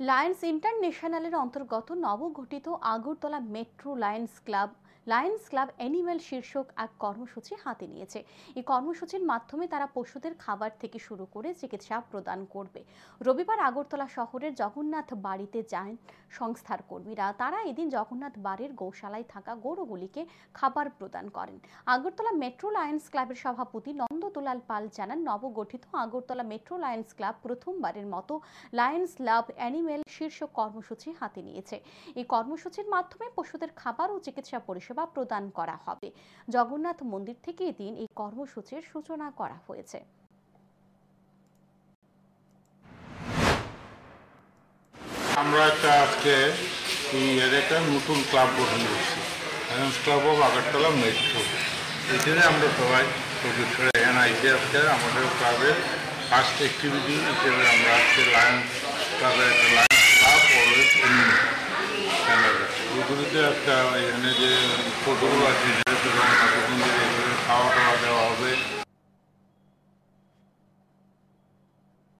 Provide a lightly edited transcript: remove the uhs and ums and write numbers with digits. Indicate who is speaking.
Speaker 1: Lions ইন্টারন্যাশনালের অন্তর্গত নবগঠিত Agartala metro Lions club animal শীর্ষক এক কর্মসূচি হাতে নিয়েছে। এই কর্মসূচির মাধ্যমে তারা পশুদের খাবার থেকে শুরু করে চিকিৎসা প্রদান করবে। রবিবার আগরতলা শহরের জগন্নাথ বাড়িতে যান সংস্থার কর্মীরা। তারা এদিন জগন্নাথ বাড়ির গৌশালায় থাকা গরুগুলিকে খাবার প্রদান করেন। আগরতলা মেট্রো লায়ন্স ক্লাবের সভাপতি নন্দদুলাল পাল জানান, নবগঠিত আগরতলা মেট্রো লায়ন্স ক্লাব প্রথমবারের মতো লায়ন্স লাভ অ্যানিমেল শীর্ষক কর্মসূচি হাতে নিয়েছে। এই কর্মসূচির মাধ্যমে পশুদের খাবার ও চিকিৎসা পরিষেবা প্রদান করা হবে। জগন্নাথ মন্দির থেকে এদিন এই কর্মসূচির সূচনা করা হয়েছে।
Speaker 2: আমরা আজকে একটা নতুন ক্লাব গঠন করছি, Lions club of Agartala metro. এখানে আমরা সবাই সদস্যরা এখানে আইসি। আজকে আমাদের ক্লাবের ফার্স্ট অ্যাক্টিভিটি হিসেবে আমরা আজকে লায়ন্স ক্লাবের একটা লায়ন্স ক্লাব অলওয়েজ ওইগুলিতে একটা এখানে যে ফটোগুলো আছে, খাওয়া দাওয়া দেওয়া হবে,